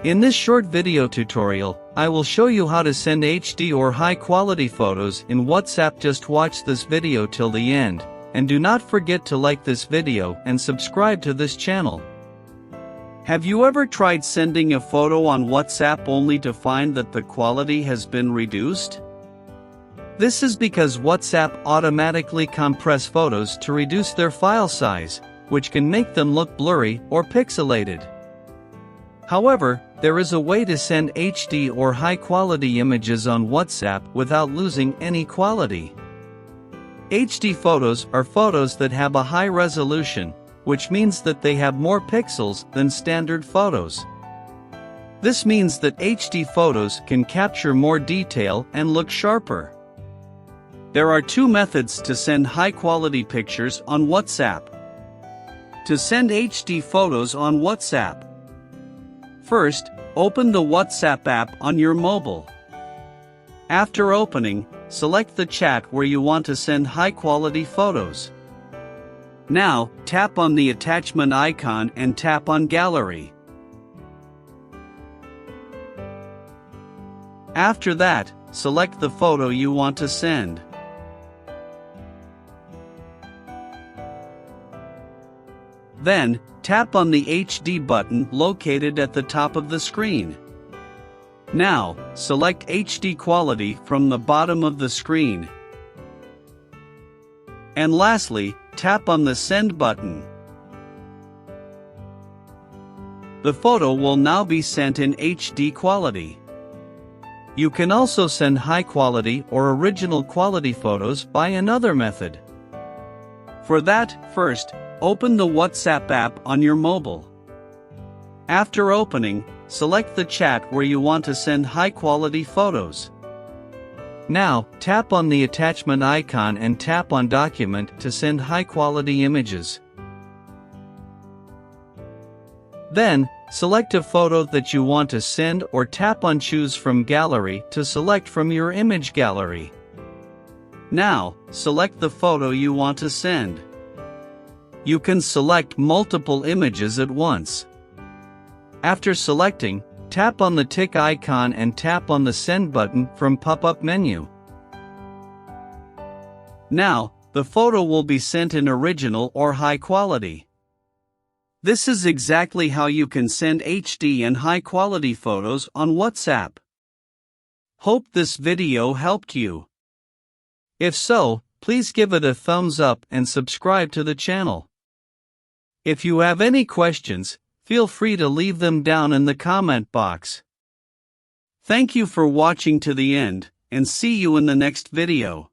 In this short video tutorial, I will show you how to send HD or high-quality photos in WhatsApp. Just watch this video till the end, and do not forget to like this video and subscribe to this channel. Have you ever tried sending a photo on WhatsApp only to find that the quality has been reduced? This is because WhatsApp automatically compresses photos to reduce their file size, which can make them look blurry or pixelated. However, there is a way to send HD or high-quality images on WhatsApp without losing any quality. HD photos are photos that have a high resolution, which means that they have more pixels than standard photos. This means that HD photos can capture more detail and look sharper. There are two methods to send high-quality pictures on WhatsApp. To send HD photos on WhatsApp, first, open the WhatsApp app on your mobile. After opening, select the chat where you want to send high-quality photos. Now, tap on the attachment icon and tap on Gallery. After that, select the photo you want to send. Then, tap on the HD button located at the top of the screen. Now, select HD quality from the bottom of the screen. And lastly, tap on the Send button. The photo will now be sent in HD quality. You can also send high-quality or original quality photos by another method. For that, first, open the WhatsApp app on your mobile. After opening, select the chat where you want to send high-quality photos. Now, tap on the attachment icon and tap on Document to send high-quality images. Then, select a photo that you want to send or tap on Choose from Gallery to select from your image gallery. Now, select the photo you want to send. You can select multiple images at once. After selecting, tap on the tick icon and tap on the Send button from pop-up menu. Now, the photo will be sent in original or high quality. This is exactly how you can send HD and high-quality photos on WhatsApp. Hope this video helped you. If so, please give it a thumbs up and subscribe to the channel. If you have any questions, feel free to leave them down in the comment box. Thank you for watching to the end, and see you in the next video.